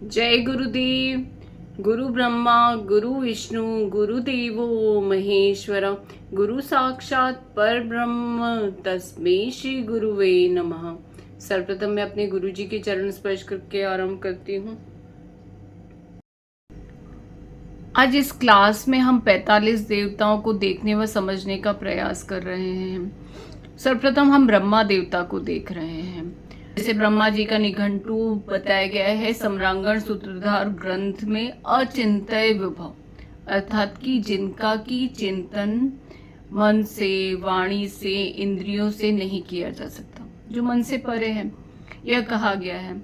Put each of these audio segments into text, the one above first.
जय गुरुदेव। गुरु ब्रह्मा गुरु विष्णु गुरुदेवो महेश्वर, गुरु साक्षात पर ब्रह्म तस्मै श्री गुरुवे नमः। सर्वप्रथम मैं अपने गुरु जी के चरण स्पर्श करके आरंभ करती हूँ। आज इस क्लास में हम 45 देवताओं को देखने व समझने का प्रयास कर रहे हैं। सर्वप्रथम हम ब्रह्मा देवता को देख रहे हैं। जैसे ब्रह्मा जी का निघंटु बताया गया है सम्रांगण सूत्रधार ग्रंथ में, अचिंत्य विभव अर्थात कि जिनका की चिंतन मन से, वाणी से, इंद्रियों से नहीं किया जा सकता, जो मन से परे है, यह कहा गया है।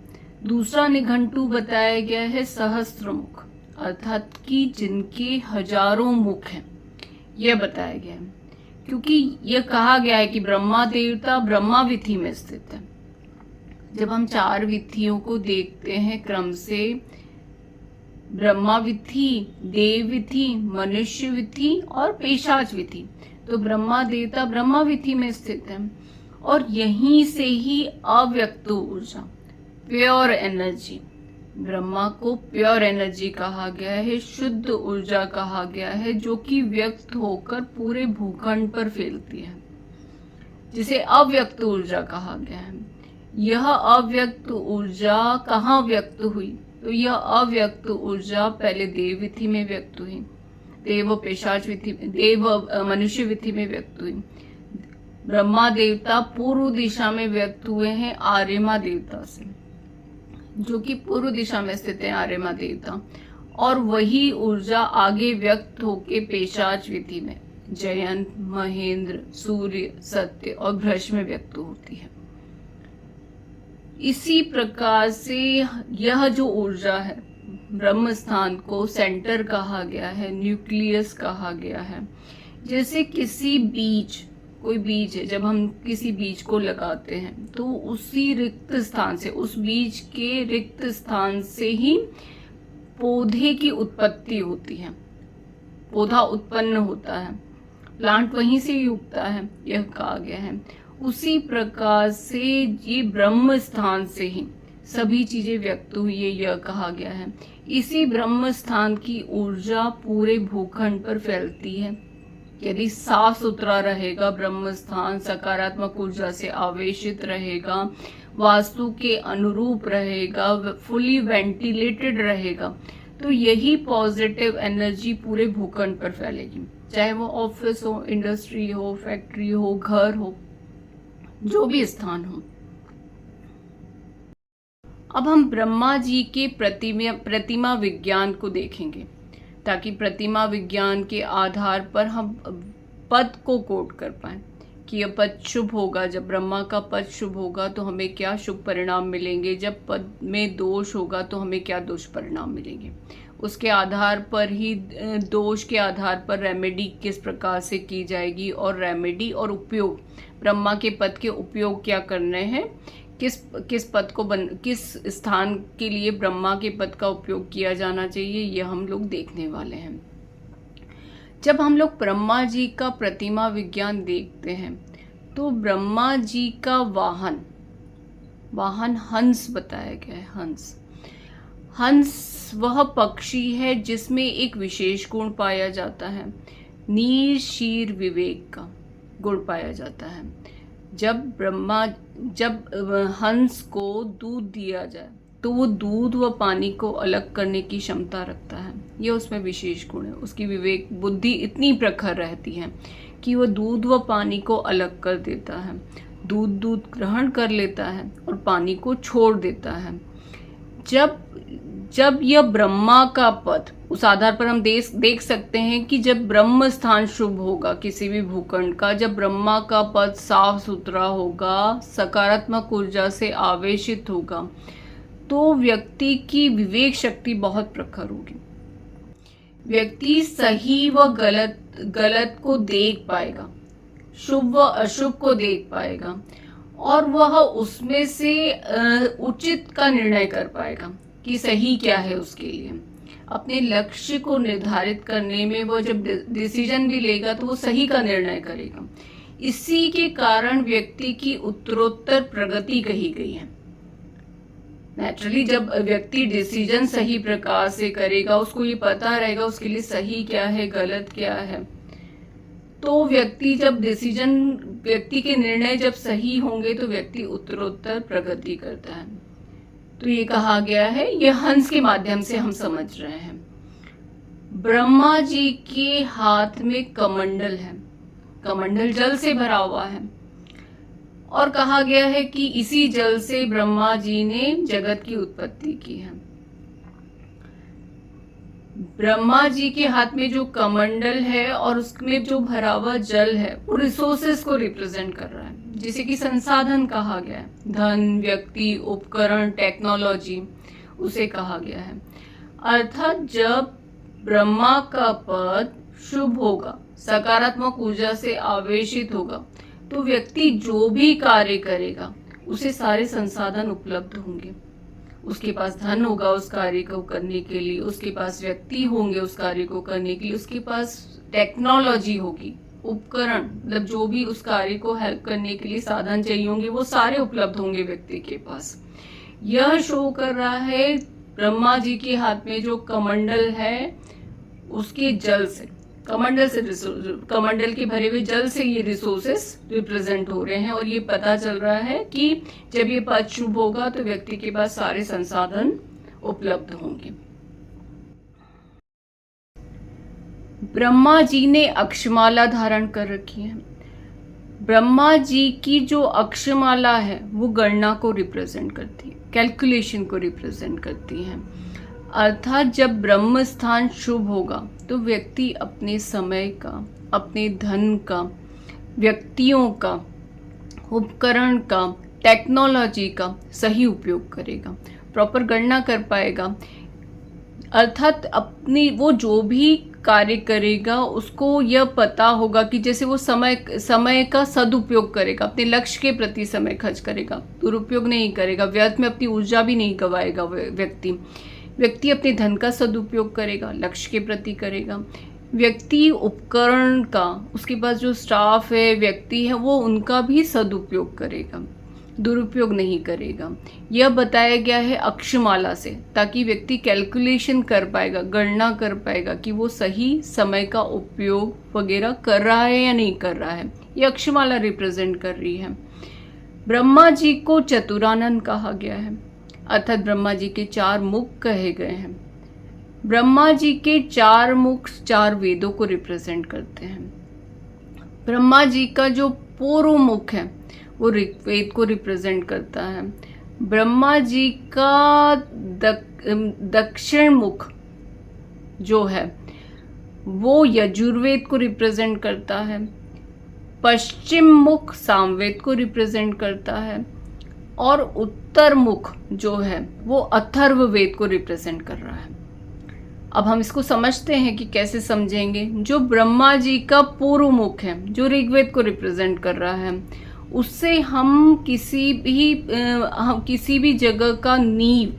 दूसरा निघंटु बताया गया है सहस्त्रमुख अर्थात कि जिनके हजारों मुख हैं, यह बताया गया है। क्योंकि यह कहा गया है कि ब्रह्मा देवता ब्रह्मा विथि में स्थित है। जब हम 4 विथियों को देखते हैं क्रम से, ब्रह्मा विथि, देव विथि, मनुष्य विथि और पेशाच विथि, तो ब्रह्मा देवता ब्रह्मा विथि में स्थित है। और यहीं से ही अव्यक्त ऊर्जा, प्योर एनर्जी, ब्रह्मा को प्योर एनर्जी कहा गया है, शुद्ध ऊर्जा कहा गया है, जो कि व्यक्त होकर पूरे भूखंड पर फैलती है, जिसे अव्यक्त ऊर्जा कहा गया है। यह अव्यक्त ऊर्जा कहाँ व्यक्त हुई? तो यह अव्यक्त ऊर्जा पहले देव विथि में व्यक्त हुई, देव पेशाच विथि, देव मनुष्य विथि में व्यक्त हुई। ब्रह्मा देवता पूर्व दिशा में व्यक्त हुए हैं आर्यमा देवता से, जो कि पूर्व दिशा में स्थित है आर्यमा देवता। और वही ऊर्जा आगे व्यक्त होके पेशाच विधि में जयंत, महेंद्र, सूर्य, सत्य और भ्रश में व्यक्त होती है। इसी प्रकार से यह जो ऊर्जा है, ब्रह्म स्थान को सेंटर कहा गया है, न्यूक्लियस कहा गया है। जैसे किसी बीज, कोई बीज है, जब हम किसी बीज को लगाते हैं तो उसी रिक्त स्थान से, उस बीज के रिक्त स्थान से ही पौधे की उत्पत्ति होती है, पौधा उत्पन्न होता है, प्लांट वहीं से ही उगता है, यह कहा गया है। उसी प्रकार से ये ब्रह्म स्थान से ही सभी चीजें व्यक्त हुई है, यह कहा गया है। इसी ब्रह्म स्थान की ऊर्जा पूरे भूखंड पर फैलती है। यदि साफ सुथरा रहेगा ब्रह्म स्थान, सकारात्मक ऊर्जा से आवेशित रहेगा, वास्तु के अनुरूप रहेगा, फुली वेंटिलेटेड रहेगा, तो यही पॉजिटिव एनर्जी पूरे भूखंड पर फैलेगी। चाहे वो ऑफिस हो, इंडस्ट्री हो, फैक्ट्री हो, घर हो, जो भी स्थान हो। अब हम ब्रह्मा जी के प्रतिमा विज्ञान को देखेंगे, ताकि प्रतिमा विज्ञान के आधार पर हम पद को कोट कर पाए कि यह पद शुभ होगा। जब ब्रह्मा का पद शुभ होगा तो हमें क्या शुभ परिणाम मिलेंगे, जब पद में दोष होगा तो हमें क्या दुष्परिणाम मिलेंगे। उसके आधार पर ही, दोष के आधार पर रेमेडी किस प्रकार से की जाएगी, और रेमेडी और उपयोग, ब्रह्मा के पद के उपयोग क्या करने हैं, किस पद को किस स्थान के लिए ब्रह्मा के पद का उपयोग किया जाना चाहिए, यह हम लोग देखने वाले हैं। जब हम लोग ब्रह्मा जी का प्रतिमा विज्ञान देखते हैं तो ब्रह्मा जी का वाहन हंस बताया गया है। हंस वह पक्षी है जिसमें एक विशेष गुण पाया जाता है, नीर शीर विवेक का गुण पाया जाता है। जब हंस को दूध दिया जाए तो वो दूध व पानी को अलग करने की क्षमता रखता है, ये उसमें विशेष गुण है। उसकी विवेक बुद्धि इतनी प्रखर रहती है कि वह दूध व पानी को अलग कर देता है, दूध ग्रहण कर लेता है और पानी को छोड़ देता है। जब यह ब्रह्मा का पद, उस आधार पर हम देख सकते हैं कि जब ब्रह्म स्थान शुभ होगा किसी भी भूखंड का, जब ब्रह्मा का पद साफ सुथरा होगा, सकारात्मक ऊर्जा से आवेशित होगा, तो व्यक्ति की विवेक शक्ति बहुत प्रखर होगी। व्यक्ति सही व गलत को देख पाएगा, शुभ व अशुभ को देख पाएगा, और वह उसमें से उचित का निर्णय कर पाएगा कि सही क्या है उसके लिए। अपने लक्ष्य को निर्धारित करने में वो जब डिसीजन भी लेगा तो वो सही का निर्णय करेगा। इसी के कारण व्यक्ति की उत्तरोत्तर प्रगति कही गई है। नेचुरली जब व्यक्ति डिसीजन सही प्रकार से करेगा, उसको ये पता रहेगा उसके लिए सही क्या है गलत क्या है, तो व्यक्ति के निर्णय जब सही होंगे तो व्यक्ति उत्तरोत्तर प्रगति करता है। तो ये कहा गया है, ये हंस के माध्यम से हम समझ रहे हैं। ब्रह्मा जी के हाथ में कमंडल है, कमंडल जल से भरा हुआ है और कहा गया है कि इसी जल से ब्रह्मा जी ने जगत की उत्पत्ति की है। ब्रह्मा जी के हाथ में जो कमंडल है और उसमें जो भरा हुआ जल है वो रिसोर्सेस को रिप्रेजेंट कर रहा है, जिसे कि संसाधन कहा गया है, धन, व्यक्ति, उपकरण, टेक्नोलॉजी उसे कहा गया है। अर्थात जब ब्रह्मा का पद शुभ होगा, सकारात्मक ऊर्जा से आवेशित होगा, तो व्यक्ति जो भी कार्य करेगा उसे सारे संसाधन उपलब्ध होंगे। उसके पास धन होगा उस कार्य को करने के लिए, उसके पास व्यक्ति होंगे उस कार्य को करने के लिए, उसके पास टेक्नोलॉजी होगी, उपकरण मतलब जो भी उस कार्य को हेल्प करने के लिए साधन चाहिए होंगे वो सारे उपलब्ध होंगे व्यक्ति के पास। यह शो कर रहा है ब्रह्मा जी के हाथ में जो कमंडल है उसके जल से, कमंडल के भरे हुए जल से ये रिसोर्सेस रिप्रेजेंट हो रहे हैं और ये पता चल रहा है कि जब ये पद शुभ होगा तो व्यक्ति के पास सारे संसाधन उपलब्ध होंगे। ब्रह्मा जी ने अक्षमाला धारण कर रखी है। ब्रह्मा जी की जो अक्षमाला है वो गणना को रिप्रेजेंट करती है, कैलकुलेशन को रिप्रेजेंट करती है। अर्थात जब ब्रह्म स्थान शुभ होगा तो व्यक्ति अपने समय का, अपने धन का, व्यक्तियों का, उपकरण का, टेक्नोलॉजी का सही उपयोग करेगा, प्रॉपर गणना कर पाएगा। अर्थात अपनी वो जो भी कार्य करेगा उसको यह पता होगा कि जैसे वो समय का सदुपयोग करेगा, अपने लक्ष्य के प्रति समय खर्च करेगा, दुरुपयोग नहीं करेगा, व्यर्थ में अपनी ऊर्जा भी नहीं गवाएगा। व्यक्ति अपने धन का सदुपयोग करेगा, लक्ष्य के प्रति करेगा। व्यक्ति उपकरण का, उसके पास जो स्टाफ है, व्यक्ति है, वो उनका भी सदुपयोग करेगा, दुरुपयोग नहीं करेगा। यह बताया गया है अक्षमाला से, ताकि व्यक्ति कैलकुलेशन कर पाएगा, गणना कर पाएगा कि वो सही समय का उपयोग वगैरह कर रहा है या नहीं कर रहा है। यह अक्षमाला रिप्रेजेंट कर रही है। ब्रह्मा जी को चतुरानन कहा गया है, अर्थात ब्रह्मा जी के 4 मुख कहे गए हैं। ब्रह्मा जी के 4 मुख 4 वेदों को रिप्रेजेंट करते हैं। ब्रह्मा जी का जो पूर्व मुख है वो ऋग्वेद को रिप्रेजेंट करता है। ब्रह्मा जी का दक्षिण मुख जो है वो यजुर्वेद को रिप्रेजेंट करता है। पश्चिम मुख सामवेद को रिप्रेजेंट करता है और उत्तर मुख जो है वो अथर्ववेद को रिप्रेजेंट कर रहा है। अब हम इसको समझते हैं कि कैसे समझेंगे। जो ब्रह्मा जी का पूर्व मुख है जो ऋग्वेद को रिप्रेजेंट कर रहा है, उससे हम किसी भी जगह का नींव,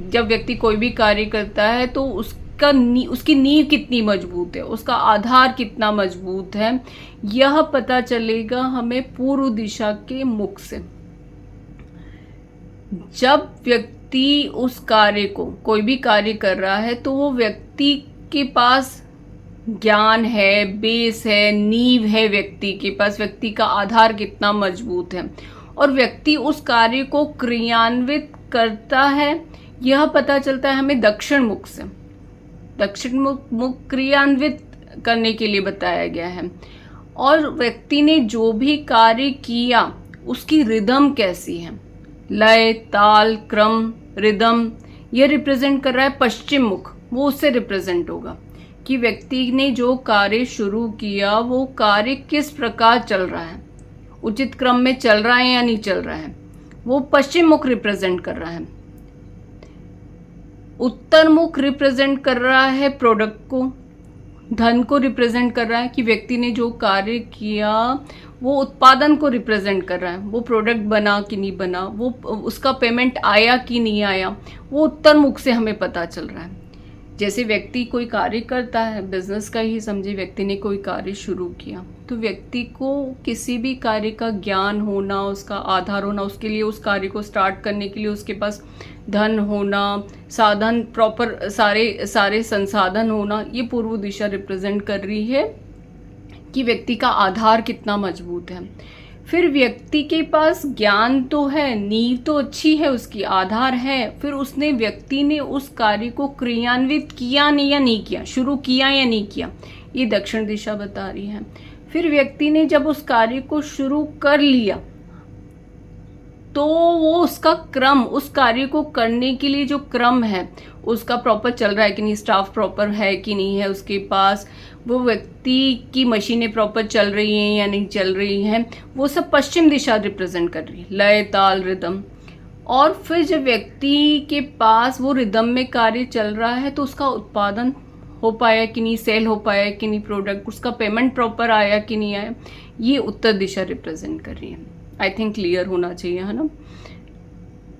जब व्यक्ति कोई भी कार्य करता है तो उसकी नींव कितनी मजबूत है, उसका आधार कितना मजबूत है, यह पता चलेगा हमें पूर्व दिशा के मुख से। जब व्यक्ति उस कार्य को, कोई भी कार्य कर रहा है, तो वो व्यक्ति के पास ज्ञान है, बेस है, नींव है, व्यक्ति के पास, व्यक्ति का आधार कितना मजबूत है और व्यक्ति उस कार्य को क्रियान्वित करता है, यह पता चलता है हमें दक्षिण मुख से। दक्षिण मुख क्रियान्वित करने के लिए बताया गया है। और व्यक्ति ने जो भी कार्य किया उसकी रिदम कैसी है, लय, ताल, क्रम, रिदम, यह रिप्रेजेंट कर रहा है पश्चिम मुख, वो उससे रिप्रेजेंट होगा कि व्यक्ति ने जो कार्य शुरू किया वो कार्य किस प्रकार चल रहा है, उचित क्रम में चल रहा है या नहीं चल रहा है, वो पश्चिम मुख रिप्रेजेंट कर रहा है। उत्तर मुख रिप्रेजेंट कर रहा है प्रोडक्ट को, धन को रिप्रेजेंट कर रहा है कि व्यक्ति ने जो कार्य किया वो उत्पादन को रिप्रेजेंट कर रहा है, वो प्रोडक्ट बना कि नहीं बना, वो उसका पेमेंट आया कि नहीं आया, वो उत्तर मुख से हमें पता चल रहा है। जैसे व्यक्ति कोई कार्य करता है, बिजनेस का ही समझिए, व्यक्ति ने कोई कार्य शुरू किया तो व्यक्ति को किसी भी कार्य का ज्ञान होना, उसका आधार होना, उसके लिए उस कार्य को स्टार्ट करने के लिए उसके पास धन होना, साधन प्रॉपर सारे सारे संसाधन होना, ये पूर्व दिशा रिप्रेजेंट कर रही है कि व्यक्ति का आधार कितना मजबूत है। फिर व्यक्ति के पास ज्ञान तो है, नींव तो अच्छी है, उसकी आधार है, फिर व्यक्ति ने उस कार्य को क्रियान्वित किया नहीं या नहीं किया, शुरू किया या नहीं किया, ये दक्षिण दिशा बता रही है। फिर व्यक्ति ने जब उस कार्य को शुरू कर लिया तो वो उसका क्रम, उस कार्य को करने के लिए जो क्रम है उसका प्रॉपर चल रहा है कि नहीं, स्टाफ प्रॉपर है कि नहीं है उसके पास, वो व्यक्ति की मशीनें प्रॉपर चल रही हैं या नहीं चल रही हैं, वो सब पश्चिम दिशा रिप्रेजेंट कर रही है, लय, ताल, रिदम। और फिर जब व्यक्ति के पास वो रिदम में कार्य चल रहा है तो उसका उत्पादन हो पाया कि नहीं, सेल हो पाया कि नहीं प्रोडक्ट, उसका पेमेंट प्रॉपर आया कि नहीं आया, ये उत्तर दिशा रिप्रेजेंट कर रही है। आई थिंक क्लियर होना चाहिए, है ना।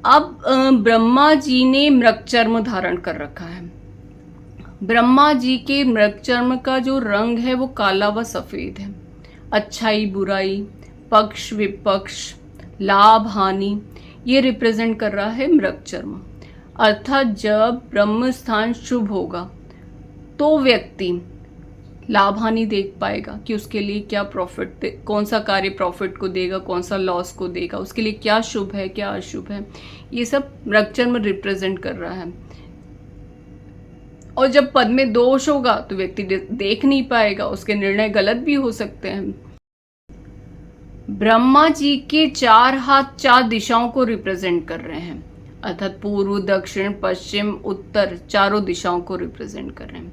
अब ब्रह्मा जी ने मृगचर्म धारण कर रखा है। ब्रह्मा जी के मृगचर्म का जो रंग है वो काला व सफेद है। अच्छाई बुराई, पक्ष विपक्ष, लाभ हानि, ये रिप्रेजेंट कर रहा है मृगचर्म। अर्थात जब ब्रह्म स्थान शुभ होगा तो व्यक्ति लाभ हानि देख पाएगा कि उसके लिए क्या प्रॉफिट, कौन सा कार्य प्रॉफिट को देगा, कौन सा लॉस को देगा, उसके लिए क्या शुभ है क्या अशुभ है, ये सब मृगचर्म रिप्रेजेंट कर रहा है। और जब पद में दोष होगा तो व्यक्ति देख नहीं पाएगा, उसके निर्णय गलत भी हो सकते हैं। ब्रह्मा जी के 4 हाथ 4 दिशाओं को रिप्रेजेंट कर रहे हैं, अर्थात पूर्व, दक्षिण, पश्चिम, उत्तर, चारों दिशाओं को रिप्रेजेंट कर रहे हैं,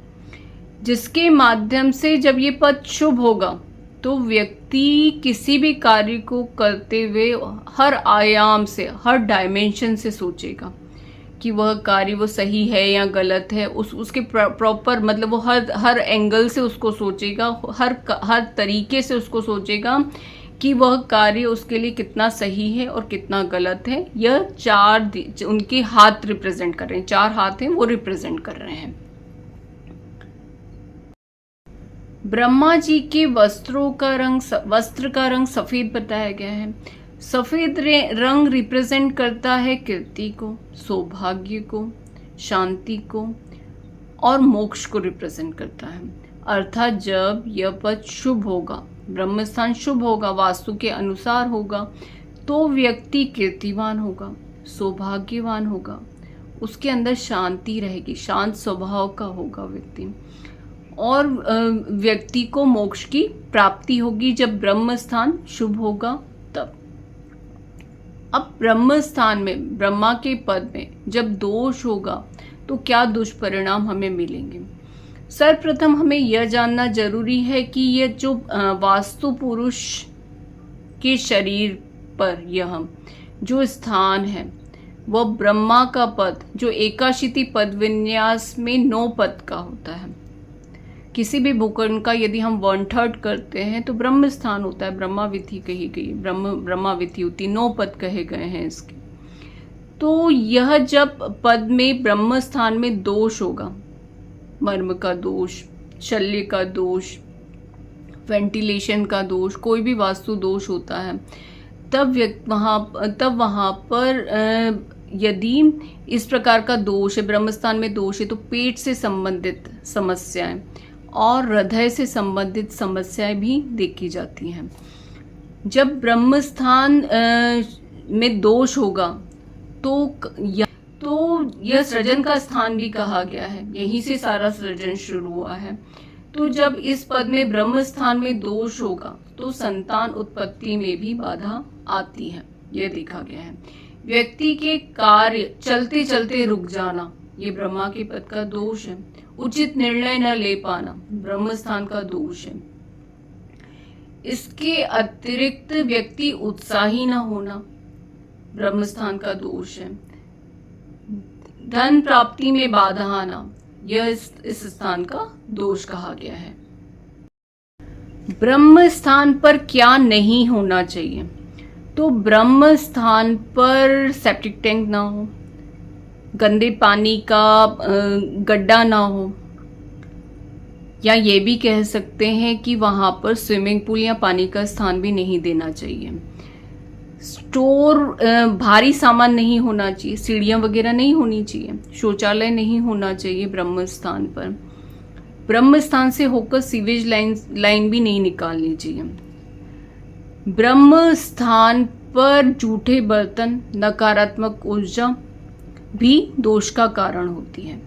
जिसके माध्यम से जब ये पद शुभ होगा तो व्यक्ति किसी भी कार्य को करते हुए हर आयाम से, हर डायमेंशन से सोचेगा कि वह कार्य वो सही है या गलत है, उसके प्रॉपर मतलब वो हर एंगल से उसको सोचेगा, हर तरीके से उसको सोचेगा कि वह कार्य उसके लिए कितना सही है और कितना गलत है। यह 4 उनके हाथ रिप्रेजेंट कर रहे हैं, 4 हाथ हैं वो रिप्रेजेंट कर रहे हैं। ब्रह्मा जी के वस्त्र का रंग सफेद बताया गया है। सफेद रंग रिप्रेजेंट करता है कीर्ति को, सौभाग्य को, शांति को और मोक्ष को रिप्रेजेंट करता है। अर्थात जब यह पद शुभ होगा, ब्रह्म स्थान शुभ होगा, वास्तु के अनुसार होगा, तो व्यक्ति कीर्तिवान होगा, सौभाग्यवान होगा, उसके अंदर शांति रहेगी, शांत स्वभाव का होगा व्यक्ति, और व्यक्ति को मोक्ष की प्राप्ति होगी जब ब्रह्म स्थान शुभ होगा तब। अब ब्रह्म स्थान में, ब्रह्मा के पद में जब दोष होगा तो क्या दुष्परिणाम हमें मिलेंगे। सर्वप्रथम हमें यह जानना जरूरी है कि यह जो वास्तु पुरुष के शरीर पर यह जो स्थान है वह ब्रह्मा का पद, जो एकाशिति पद विन्यास में 9 पद का होता है। किसी भी भूखंड का यदि हम 1/3 करते हैं तो ब्रह्म स्थान होता है, ब्रह्माविधि कही गई, ब्रह्माविधि होती, 9 पद कहे गए हैं इसके। तो यह जब पद में ब्रह्म स्थान में दोष होगा, मर्म का दोष, शल्य का दोष, वेंटिलेशन का दोष, कोई भी वास्तु दोष होता है, तब वहाँ पर यदि इस प्रकार का दोष है, ब्रह्म स्थान में दोष है, तो पेट से संबंधित समस्याएं और हृदय से संबंधित समस्याएं भी देखी जाती हैं। जब ब्रह्म स्थान में दोष होगा तो यह सृजन का स्थान भी कहा गया है, यहीं से सारा सृजन शुरू हुआ है। तो जब इस पद में ब्रह्म स्थान में दोष होगा तो संतान उत्पत्ति में भी बाधा आती है, यह देखा गया है। व्यक्ति के कार्य चलते चलते रुक जाना, ये ब्रह्मा के पद का दोष है। उचित निर्णय न ले पाना, ब्रह्म स्थान का दोष है। इसके अतिरिक्त व्यक्ति उत्साही न होना, ब्रह्म स्थान का दोष है। धन प्राप्ति में बाधा आना, यह इस स्थान का दोष कहा गया है। ब्रह्म स्थान पर क्या नहीं होना चाहिए, तो ब्रह्म स्थान पर सेप्टिक टैंक ना हो, गंदे पानी का गड्ढा ना हो, या ये भी कह सकते हैं कि वहाँ पर स्विमिंग पूल या पानी का स्थान भी नहीं देना चाहिए। स्टोर भारी सामान नहीं होना चाहिए, सीढ़ियाँ वगैरह नहीं होनी चाहिए, शौचालय नहीं होना चाहिए ब्रह्म स्थान पर। ब्रह्म स्थान से होकर सीवेज लाइन भी नहीं निकालनी चाहिए। ब्रह्म स्थान पर जूठे बर्तन, नकारात्मक ऊर्जा भी दोष का कारण होती है।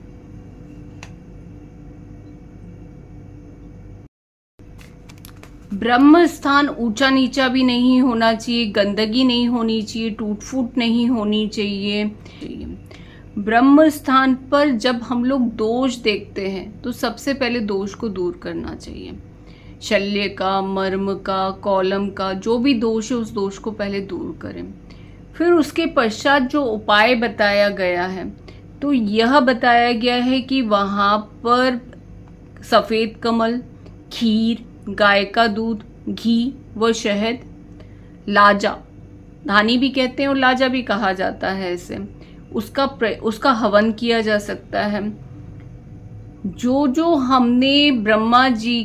ब्रह्म स्थान ऊंचा नीचा भी नहीं होना चाहिए, गंदगी नहीं होनी चाहिए, टूट फूट नहीं होनी चाहिए। ब्रह्म स्थान पर जब हम लोग दोष देखते हैं तो सबसे पहले दोष को दूर करना चाहिए। शल्य का, मर्म का, कॉलम का, जो भी दोष है उस दोष को पहले दूर करें। फिर उसके पश्चात जो उपाय बताया गया है, तो यह बताया गया है कि वहाँ पर सफ़ेद कमल, खीर, गाय का दूध, घी व शहद, लाजा, धानी भी कहते हैं और लाजा भी कहा जाता है इसे, उसका हवन किया जा सकता है। जो हमने ब्रह्मा जी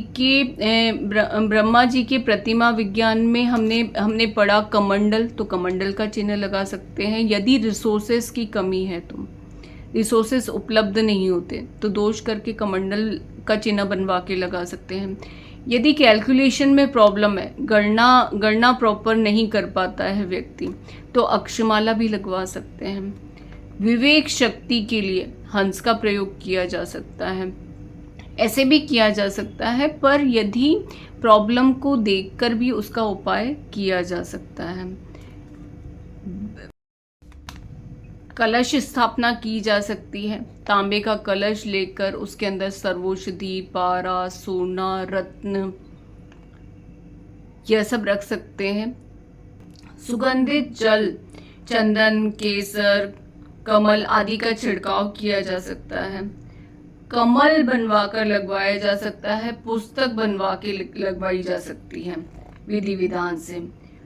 के प्रतिमा विज्ञान में हमने पढ़ा कमंडल, तो कमंडल का चिन्ह लगा सकते हैं। यदि रिसोर्सेस की कमी है, तो रिसोर्सेस उपलब्ध नहीं होते तो दोष करके कमंडल का चिन्ह बनवा के लगा सकते हैं। यदि कैलकुलेशन में प्रॉब्लम है, गणना प्रॉपर नहीं कर पाता है व्यक्ति, तो अक्षमाला भी लगवा सकते हैं। विवेक शक्ति के लिए हंस का प्रयोग किया जा सकता है, ऐसे भी किया जा सकता है, पर यदि प्रॉब्लम को देखकर भी उसका उपाय किया जा सकता है। कलश स्थापना की जा सकती है, तांबे का कलश लेकर उसके अंदर सर्वौषधि, पारा, सोना, रत्न यह सब रख सकते हैं। सुगंधित जल, चंदन, केसर, कमल आदि का छिड़काव किया जा सकता है। कमल बनवा कर लगवाया जा सकता है, पुस्तक बनवा के लगवाई जा सकती है विधि विधान से।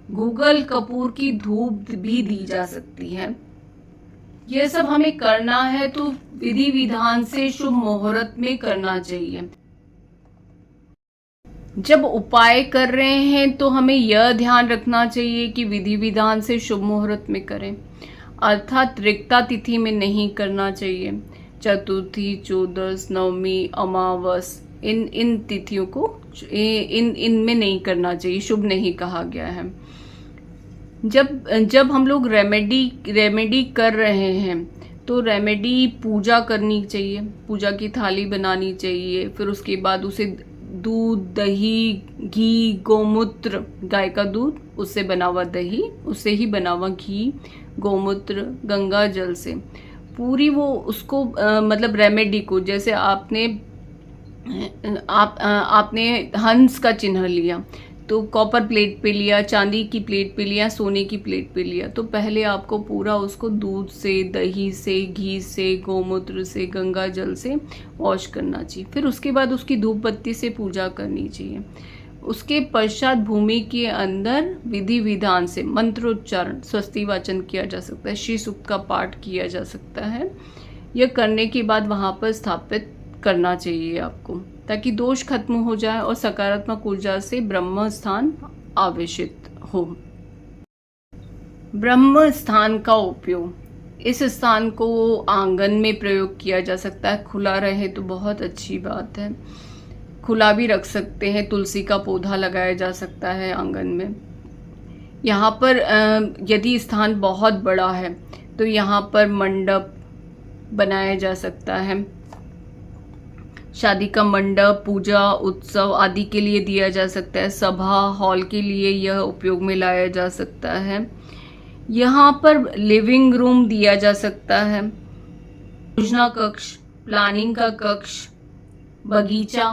गूगल कपूर की धूप भी दी जा सकती है। यह सब हमें करना है तो विधि विधान से शुभ मुहूर्त में करना चाहिए। जब उपाय कर रहे हैं तो हमें यह ध्यान रखना चाहिए कि विधि विधान से शुभ मुहूर्त में करें, अर्थात रिक्ता तिथि में नहीं करना चाहिए। चतुर्थी, चौदस, नवमी, अमावस, इन तिथियों को इनमें नहीं करना चाहिए, शुभ नहीं कहा गया है। जब हम लोग रेमेडी कर रहे हैं तो रेमेडी पूजा करनी चाहिए, पूजा की थाली बनानी चाहिए। फिर उसके बाद उसे दूध, दही, घी, गोमूत्र, गाय का दूध, उससे बना हुआ दही, उससे ही बना हुआ घी, गोमूत्र, गंगा जल से पूरी वो उसको मतलब रेमेडी को, जैसे आपने हंस का चिन्ह लिया तो कॉपर प्लेट पे लिया, चांदी की प्लेट पे लिया, सोने की प्लेट पे लिया, तो पहले आपको पूरा उसको दूध से, दही से, घी से, गोमूत्र से, गंगा जल से वॉश करना चाहिए। फिर उसके बाद उसकी धूप बत्ती से पूजा करनी चाहिए। उसके पश्चात भूमि के अंदर विधि विधान से मंत्रोच्चारण, स्वस्ति वाचन किया जा सकता है, श्री सूक्त का पाठ किया जा सकता है। यह करने के बाद वहाँ पर स्थापित करना चाहिए आपको, ताकि दोष खत्म हो जाए और सकारात्मक ऊर्जा से ब्रह्म स्थान आवेशित हो। ब्रह्म स्थान का उपयोग, इस स्थान को आंगन में प्रयोग किया जा सकता है। खुला रहे तो बहुत अच्छी बात है, खुला भी रख सकते हैं। तुलसी का पौधा लगाया जा सकता है आंगन में। यहाँ पर यदि स्थान बहुत बड़ा है तो यहाँ पर मंडप बनाया जा सकता है। शादी का मंडप, पूजा, उत्सव आदि के लिए दिया जा सकता है। सभा हॉल के लिए यह उपयोग में लाया जा सकता है। यहाँ पर लिविंग रूम दिया जा सकता है। योजना कक्ष, प्लानिंग का कक्ष, बगीचा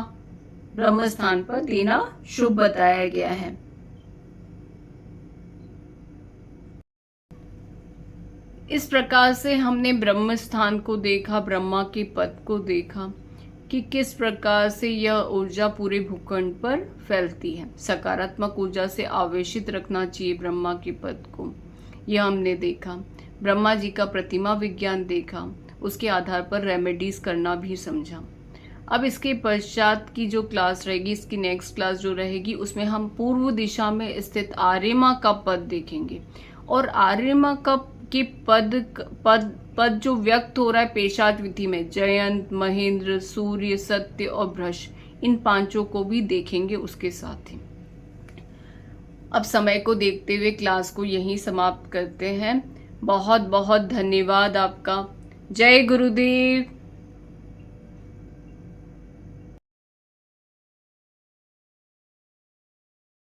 ब्रह्म स्थान पर देना शुभ बताया गया है। इस प्रकार से हमने ब्रह्म स्थान को देखा, ब्रह्मा के पद को देखा कि किस प्रकार से यह ऊर्जा पूरे भूखंड पर फैलती है। सकारात्मक ऊर्जा से आवेशित रखना चाहिए ब्रह्मा के पद को, यह हमने देखा। ब्रह्मा जी का प्रतिमा विज्ञान देखा, उसके आधार पर रेमेडीज करना भी समझा। अब इसके पश्चात की जो क्लास रहेगी, इसकी नेक्स्ट क्लास जो रहेगी, उसमें हम पूर्व दिशा में स्थित आर्यमा का पद देखेंगे और आर्यमा का के पद जो व्यक्त हो रहा है पेशाच विधि में, जयंत, महेंद्र, सूर्य, सत्य और भ्रश, इन पांचों को भी देखेंगे उसके साथ ही। अब समय को देखते हुए क्लास को यहीं समाप्त करते हैं। बहुत बहुत धन्यवाद आपका। जय गुरुदेव।